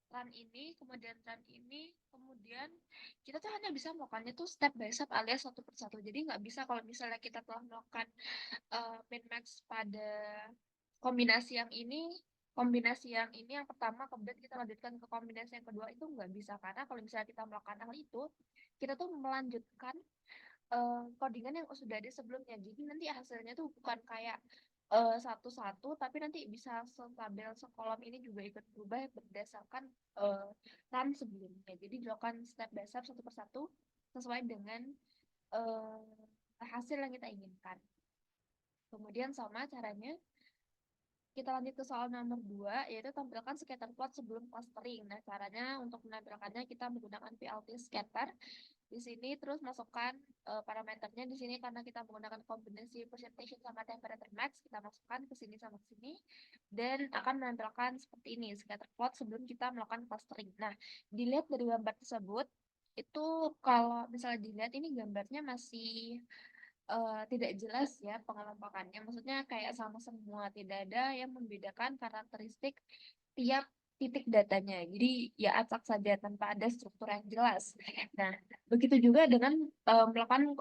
run ini, kemudian run ini, kemudian kita tuh hanya bisa melakukannya tuh step by step alias satu persatu. Jadi nggak bisa kalau misalnya kita telah melakukan min max pada kombinasi yang ini yang pertama, kemudian kita lanjutkan ke kombinasi yang kedua, itu nggak bisa. Karena kalau misalnya kita melakukan hal itu, kita tuh melanjutkan codingan yang sudah ada sebelumnya. Jadi nanti hasilnya tuh bukan kayak satu-satu, tapi nanti bisa setabel sekolom ini juga ikut berubah berdasarkan run sebelumnya. Jadi dilakukan step by step satu persatu sesuai dengan hasil yang kita inginkan. Kemudian sama caranya kita lanjut ke soal nomor 2, yaitu tampilkan scatter plot sebelum clustering. Nah, caranya untuk menampilkannya kita menggunakan PLT scatter. Di sini terus masukkan parameternya di sini karena kita menggunakan kombinasi precipitation sama temperature max, kita masukkan ke sini sama ke sini dan akan menampilkan seperti ini scatter plot sebelum kita melakukan clustering. Nah, dilihat dari gambar tersebut itu kalau misalnya dilihat ini gambarnya masih tidak jelas ya pengelompokannya. Maksudnya kayak sama semua, tidak ada yang membedakan karakteristik tiap titik datanya. Jadi ya acak saja tanpa ada struktur yang jelas. Nah, begitu juga dengan melakukan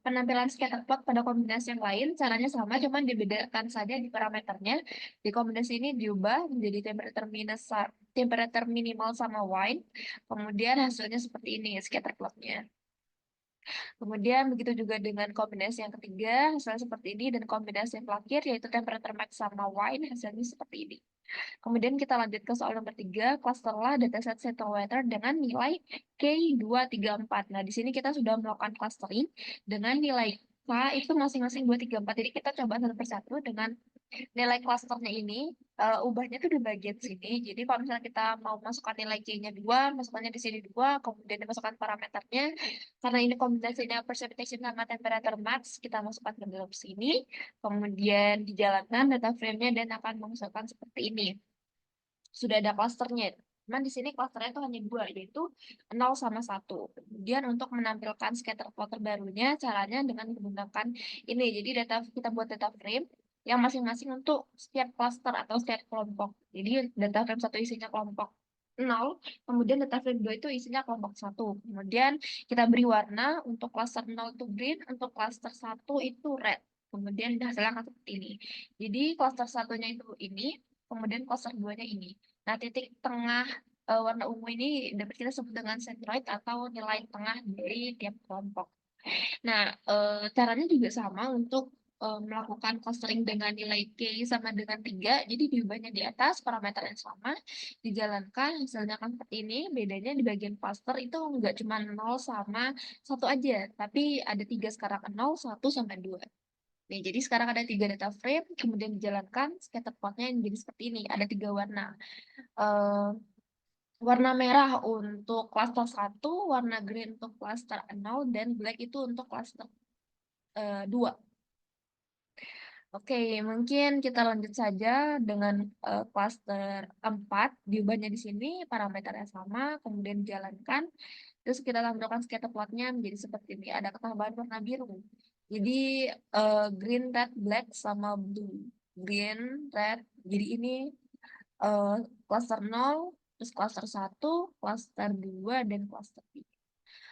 penampilan scatter plot pada kombinasi yang lain, caranya sama, cuman dibedakan saja di parameternya. Di kombinasi ini diubah menjadi temperature minimal sama white. Kemudian hasilnya seperti ini scatter plotnya. Kemudian begitu juga dengan kombinasi yang ketiga, hasilnya seperti ini, dan kombinasi yang terakhir yaitu temperature max sama wine, hasilnya seperti ini. Kemudian kita lanjut ke soal nomor 3, clusterlah dataset central weather dengan nilai K234. Nah, di sini kita sudah melakukan clustering dengan nilai K itu masing-masing 234. Jadi kita coba satu persatu dengan nilai klasternya ini, ubahnya tuh di bagian sini. Jadi kalau misalnya kita mau masukkan nilai J-nya 2, masukkannya di sini 2, kemudian dimasukkan parameternya. Karena ini kombinasinya precipitation sama temperature max, kita masukkan ke dalam sini. Kemudian dijalankan data frame-nya dan akan menghasilkan seperti ini. Sudah ada klasternya. Cuman di sini klasternya itu hanya dua, yaitu 0 sama 1. Kemudian untuk menampilkan scatter plot terbarunya, caranya dengan menggunakan ini. Jadi kita buat data frame yang masing-masing untuk setiap cluster atau setiap kelompok. Jadi data frame satu isinya kelompok 0, kemudian data frame 2 itu isinya kelompok 1. Kemudian kita beri warna untuk cluster 0 itu green, untuk cluster 1 itu red. Kemudian hasilnya akan seperti ini. Jadi cluster satunya itu ini, kemudian cluster 2-nya ini. Nah, titik tengah warna ungu ini dapat kita sebut dengan centroid atau nilai tengah dari tiap kelompok. Nah, caranya juga sama untuk melakukan clustering dengan nilai K sama dengan 3. Jadi diubahnya di atas, parameter yang sama, dijalankan, hasilnya akan seperti ini. Bedanya di bagian cluster itu nggak cuma 0 sama 1 aja, tapi ada 3 sekarang, 0, 1, sampai 2. Nih, jadi sekarang ada 3 data frame, kemudian dijalankan scatter plotnya yang jadi seperti ini. Ada 3 warna. Eh, warna merah untuk cluster 1, warna green untuk cluster 0, dan black itu untuk cluster 2. Oke, mungkin kita lanjut saja dengan cluster 4. Diubahnya di sini, parameternya sama, kemudian dijalankan. Terus kita tampilkan scatter plotnya menjadi seperti ini. Ada ketambahan warna biru. Jadi green, red, black, sama blue. Green, red. Jadi ini eh, cluster 0, terus cluster 1, cluster 2, dan cluster 3.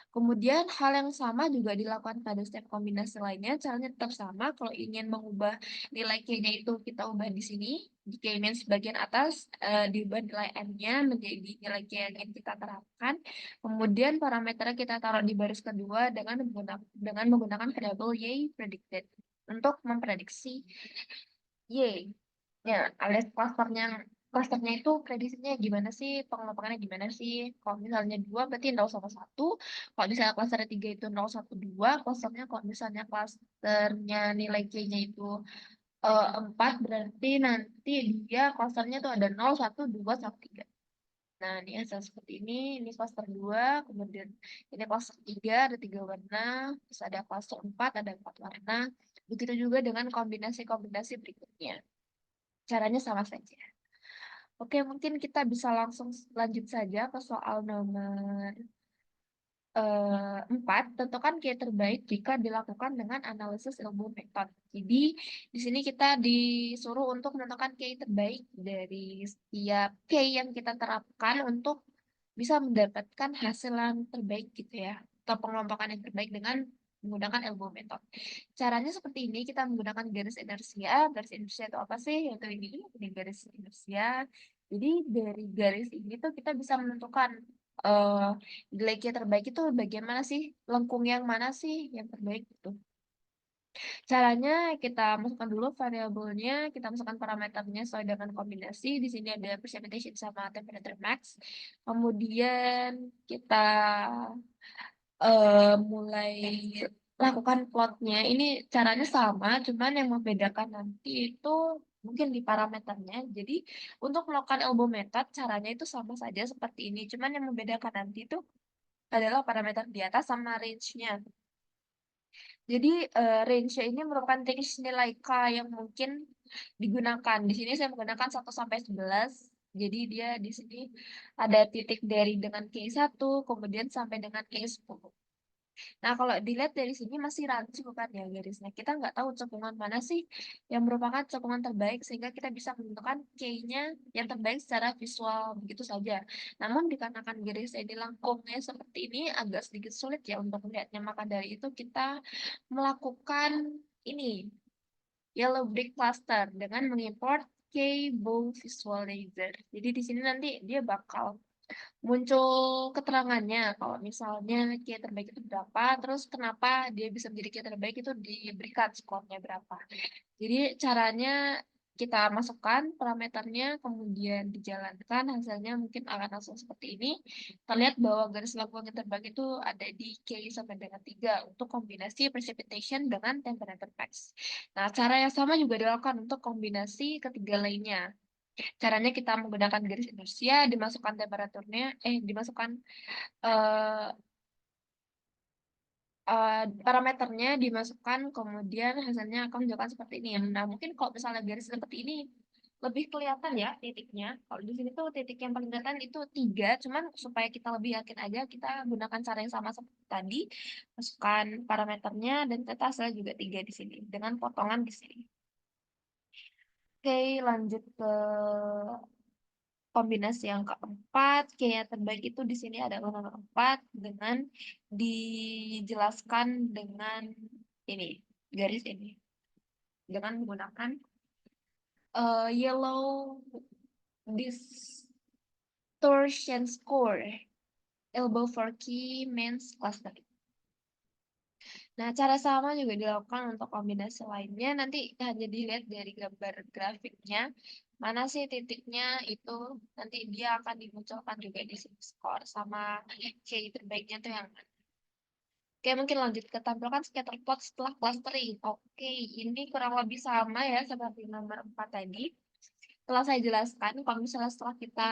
Kemudian hal yang sama juga dilakukan pada setiap kombinasi lainnya. Caranya tetap sama. Kalau ingin mengubah nilai K-nya itu kita ubah di sini. Di K-max bagian atas diubah nilai N-nya menjadi nilai K yang ingin kita terapkan. Kemudian parameternya kita taruh di baris kedua dengan menggunakan variabel Y predicted untuk memprediksi Y. Ya, alias klasternya itu prediksinya gimana sih, pengelompokannya gimana sih? Kalau misalnya 2 berarti 0 sama 1. Kalau misalnya klaster 3 itu 0, 1, 2. Klasternya kalau misalnya klasternya nilai K-nya itu 4, berarti nanti dia klasternya tuh ada 0, 1, 2, 1, 3. Nah, ini hasil seperti ini. Ini klaster 2, kemudian ini klaster 3, ada 3 warna. Terus ada klaster 4, ada 4 warna. Begitu juga dengan kombinasi-kombinasi berikutnya. Caranya sama saja. Oke, mungkin kita bisa langsung lanjut saja ke soal nomor 4, tentukan key terbaik jika dilakukan dengan analisis ilmu metode. Jadi, di sini kita disuruh untuk menentukan key terbaik dari setiap key yang kita terapkan untuk bisa mendapatkan hasil yang terbaik gitu ya, atau pengelompokan yang terbaik dengan menggunakan ilmu metode. Caranya seperti ini, kita menggunakan garis inersia. Garis inersia itu apa sih? Yaitu ini garis inersia. Jadi dari garis ini tuh kita bisa menentukan eh nilai Q terbaik itu bagian mana sih? Lengkung yang mana sih yang terbaik itu? Caranya kita masukkan dulu variabelnya, kita masukkan parameternya sesuai dengan kombinasi. Di sini ada precipitation sama temperature max. Kemudian kita mulai lakukan plotnya. Ini caranya sama, cuman yang membedakan nanti itu mungkin di parameternya. Jadi untuk melakukan elbow method caranya itu sama saja seperti ini. Cuman yang membedakan nanti itu adalah parameter di atas sama range-nya. Jadi range ini merupakan range nilai K yang mungkin digunakan. Di sini saya menggunakan 1 sampai 11. Jadi dia di sini ada titik dari dengan K1, kemudian sampai dengan K10. Nah, kalau dilihat dari sini masih rancu kan ya garisnya. Kita nggak tahu cekungan mana sih yang merupakan cekungan terbaik sehingga kita bisa menentukan K-nya yang terbaik secara visual begitu saja. Namun dikarenakan garis ini lengkungnya seperti ini agak sedikit sulit ya untuk melihatnya. Maka dari itu kita melakukan ini yellow brick cluster dengan mengimport K-bow visualizer. Jadi di sini nanti dia bakal muncul keterangannya kalau misalnya kiai terbaik itu berapa, terus kenapa dia bisa menjadi kiai terbaik itu diberikan skornya berapa. Jadi caranya kita masukkan parameternya, kemudian dijalankan, hasilnya mungkin akan langsung seperti ini. Kita lihat bahwa garis lengkung yang terbaik itu ada di K sampai dengan 3 untuk kombinasi precipitation dengan temperature max. Nah, cara yang sama juga dilakukan untuk kombinasi ketiga lainnya. Caranya kita menggunakan garis inersia, dimasukkan temperaturnya, dimasukkan eh, parameternya, dimasukkan, kemudian hasilnya akan menunjukkan seperti ini. Nah, mungkin kalau misalnya garis seperti ini lebih kelihatan ya titiknya. Kalau di sini tuh titik yang paling kelihatan itu 3, cuman supaya kita lebih yakin aja, kita gunakan cara yang sama seperti tadi, masukkan parameternya, dan ternyata hasilnya juga 3 di sini, dengan potongan di sini. Oke, lanjut ke kombinasi yang keempat, kayaknya terbaik itu di sini ada nomor 4 dengan dijelaskan dengan ini, garis ini. Dengan menggunakan yellow distortion score, elbow for key means cluster. Nah, cara sama juga dilakukan untuk kombinasi lainnya. Nanti hanya dilihat dari gambar grafiknya. Mana sih titiknya itu nanti dia akan dimunculkan juga di sini skor sama key terbaiknya tuh yang mana. Oke, mungkin lanjut ke tampilkan scatter plot setelah clustering. Oke, ini kurang lebih sama ya seperti nomor 4 tadi. Setelah saya jelaskan, kalau misalnya setelah kita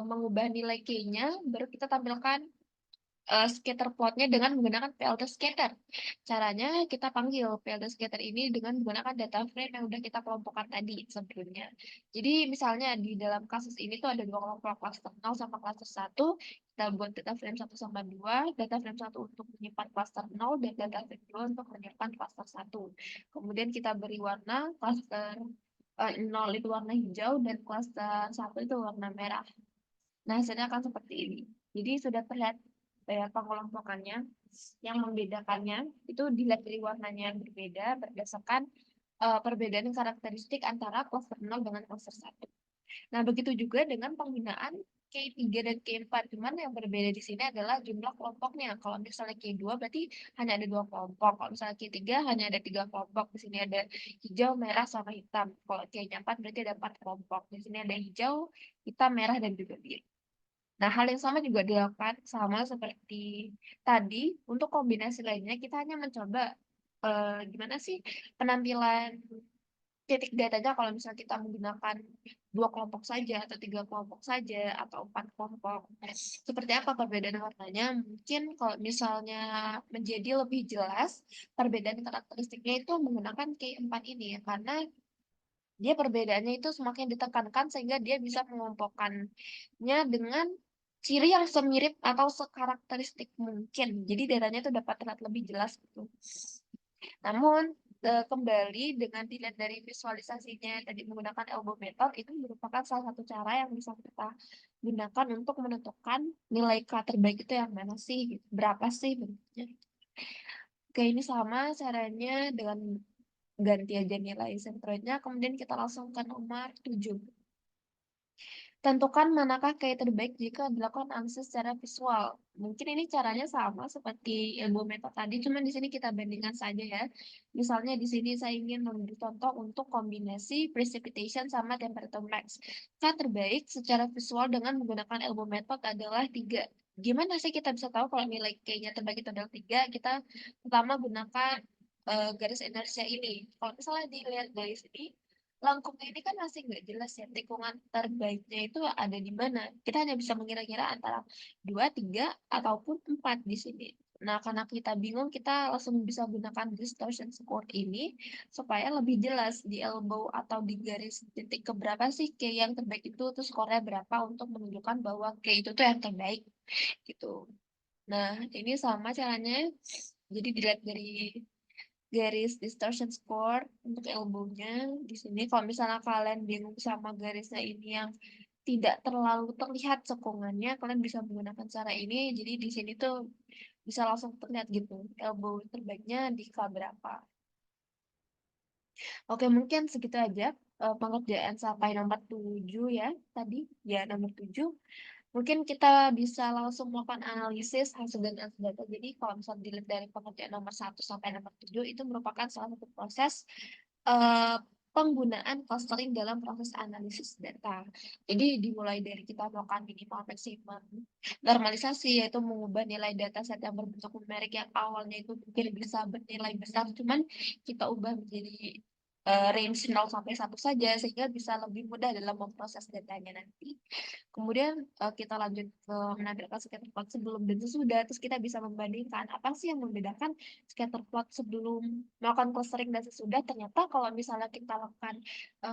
mengubah nilai K-nya, baru kita tampilkan scatter plotnya dengan menggunakan PLT scatter. Caranya kita panggil PLT scatter ini dengan menggunakan data frame yang udah kita kelompokkan tadi sebelumnya. Jadi misalnya di dalam kasus ini tuh ada dua kelompok cluster 0 sama cluster 1. Kita buat data frame 1 sama 2. Data frame 1 untuk menyimpan cluster 0 dan data frame 2 untuk menyimpan cluster 1. Kemudian kita beri warna cluster 0 itu warna hijau dan cluster 1 itu warna merah. Nah, hasilnya akan seperti ini. Jadi sudah terlihat pengelompokannya. Yang membedakannya itu dilihat dari warnanya yang berbeda berdasarkan perbedaan karakteristik antara cluster 0 dengan cluster 1. Nah, begitu juga dengan penggunaan K3 dan K4. Cuman yang berbeda di sini adalah jumlah kelompoknya. Kalau misalnya K2 berarti hanya ada 2 kelompok. Kalau misalnya K3 hanya ada 3 kelompok. Di sini ada hijau, merah, sama hitam. Kalau K4 berarti ada 4 kelompok. Di sini ada hijau, hitam, merah, dan juga biru. Nah, hal yang sama juga dilakukan sama seperti tadi. Untuk kombinasi lainnya, kita hanya mencoba gimana sih penampilan titik datanya kalau misalnya kita menggunakan 2 kelompok saja, atau 3 kelompok saja, atau 4 kelompok. Seperti apa perbedaan warnanya? Mungkin kalau misalnya menjadi lebih jelas, perbedaan karakteristiknya itu menggunakan K4 ini ya, karena dia perbedaannya itu semakin ditekankan sehingga dia bisa mengelompokkannya dengan ciri yang semirip atau sekarakteristik mungkin. Jadi datanya itu dapat terlihat lebih jelas gitu. Namun kembali dengan dilihat dari visualisasinya tadi menggunakan elbow method itu merupakan salah satu cara yang bisa kita gunakan untuk menentukan nilai K terbaik itu yang mana sih, gitu. Berapa sih bentuknya. Oke, ini sama caranya dengan ganti aja nilai sentroidnya, kemudian kita langsung ke nomor 7. Tentukan manakah KI terbaik jika dilakukan analisis secara visual. Mungkin ini caranya sama seperti ilmu metode tadi, cuma di sini kita bandingkan saja ya. Misalnya di sini saya ingin memberi contoh untuk kombinasi precipitation sama temperature max. K terbaik secara visual dengan menggunakan ilmu metode adalah 3. Gimana sih kita bisa tahu kalau nilai K-nya terbaik itu adalah 3? Kita pertama gunakan garis inersia ini. Kalau misalnya dilihat dari sini, lengkungnya ini kan masih nggak jelas ya, tikungan terbaiknya itu ada di mana. Kita hanya bisa mengira-kira antara 2, 3, ataupun 4 di sini. Nah, karena kita bingung, kita langsung bisa gunakan distortion score ini supaya lebih jelas di elbow atau di garis titik keberapa sih K yang terbaik itu, terus skornya berapa untuk menunjukkan bahwa K itu tuh yang terbaik gitu. Nah, ini sama caranya. Jadi dilihat dari garis distortion score untuk elbow-nya di sini. Kalau misalnya kalian bingung sama garisnya ini yang tidak terlalu terlihat cekungannya, kalian bisa menggunakan cara ini. Jadi di sini tuh bisa langsung terlihat gitu elbow terbaiknya di K berapa. Oke, mungkin segitu aja pengerjaan sampai nomor 7 ya tadi. Ya, nomor 7. Mungkin kita bisa langsung melakukan analisis hasil dan hasil data. Jadi kalau misalnya dilihat dari pengerjaan nomor 1 sampai nomor 7 itu merupakan salah satu proses eh, penggunaan clustering dalam proses analisis data. Jadi dimulai dari kita melakukan minimal maksimum normalisasi, yaitu mengubah nilai data set yang berbentuk numerik yang awalnya itu mungkin bisa bernilai besar, cuman kita ubah menjadi range 0 sampai 1 saja, sehingga bisa lebih mudah dalam memproses datanya nanti. Kemudian kita lanjut ke menampilkan scatter plot sebelum dan sesudah, terus kita bisa membandingkan apa sih yang membedakan scatter plot sebelum melakukan clustering dan sesudah. Ternyata kalau misalnya kita lakukan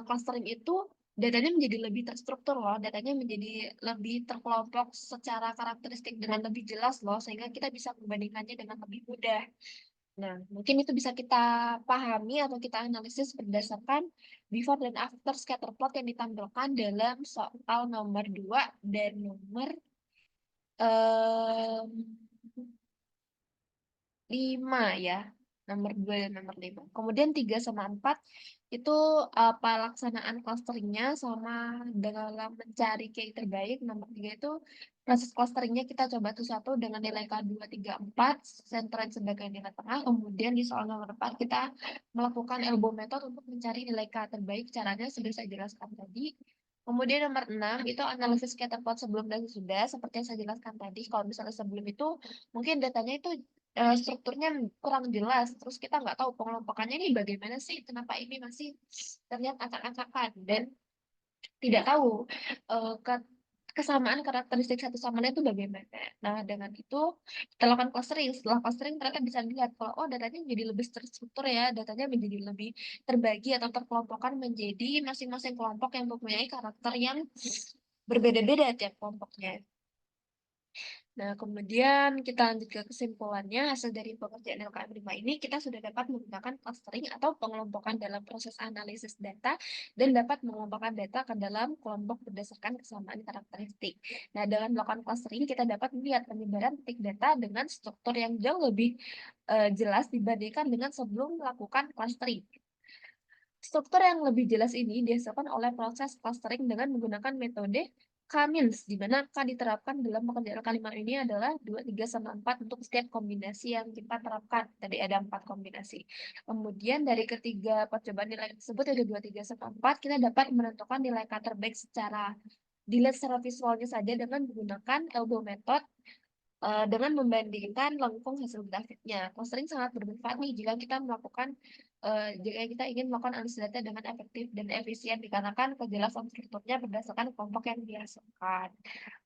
clustering itu datanya menjadi lebih terstruktur loh, datanya menjadi lebih terkelompok secara karakteristik dengan lebih jelas loh, sehingga kita bisa membandingkannya dengan lebih mudah. Nah, mungkin itu bisa kita pahami atau kita analisis berdasarkan before dan after scatter plot yang ditampilkan dalam soal nomor 2 dan nomor em, 5 ya. Nomor 2 dan nomor 5. Kemudian 3 sama 4 itu pelaksanaan clusteringnya sama dalam mencari key terbaik. Nomor 3 itu proses clusteringnya kita coba satu-satu dengan nilai K2, 3, 4, centroid sebagai nilai tengah. Kemudian di soal nomor 4 kita melakukan elbow method untuk mencari nilai K terbaik. Caranya sudah saya jelaskan tadi. Kemudian nomor 6 itu analisis scatter plot sebelum dan sesudah. Seperti yang saya jelaskan tadi, kalau misalnya sebelum itu mungkin datanya itu strukturnya kurang jelas, terus kita nggak tahu pengelompokannya ini bagaimana sih, kenapa ini masih terlihat acak-acakan dan tidak tahu kesamaan karakteristik satu sama lain itu bagaimana. Nah, dengan itu kita lakukan clustering. Setelah clustering ternyata bisa dilihat kalau oh datanya menjadi lebih terstruktur ya, datanya menjadi lebih terbagi atau terkelompokkan menjadi masing-masing kelompok yang mempunyai karakter yang berbeda-beda tiap kelompoknya. Nah, kemudian kita lanjut ke kesimpulannya. Hasil dari pengerjaan LKM 5 ini, kita sudah dapat menggunakan clustering atau pengelompokan dalam proses analisis data dan dapat mengelompokkan data ke dalam kelompok berdasarkan kesamaan karakteristik. Nah, dengan melakukan clustering, kita dapat melihat penyebaran titik data dengan struktur yang jauh lebih jelas dibandingkan dengan sebelum melakukan clustering. Struktur yang lebih jelas ini dihasilkan oleh proses clustering dengan menggunakan metode K-means, di mana K diterapkan dalam pekerjaan kalimat ini adalah 2, 3, sama 4 untuk setiap kombinasi yang kita terapkan. Tadi ada 4 kombinasi. Kemudian dari ketiga percobaan nilai tersebut, ada 2, 3, sama 4, kita dapat menentukan nilai K terbaik secara dilihat secara visualnya saja dengan menggunakan elbow method dengan membandingkan lengkung hasil grafiknya. Clustering sangat bermanfaat nih jika kita melakukan jika kita ingin melakukan analisis data dengan efektif dan efisien dikarenakan kejelasan strukturnya berdasarkan kelompok yang dihasilkan.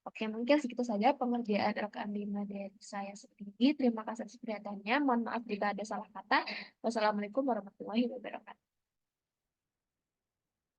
Oke, mungkin segitu saja pengerjaan LKM 5 dari saya sendiri. Terima kasih atas perhatiannya. Mohon maaf jika ada salah kata. Wassalamualaikum warahmatullahi wabarakatuh.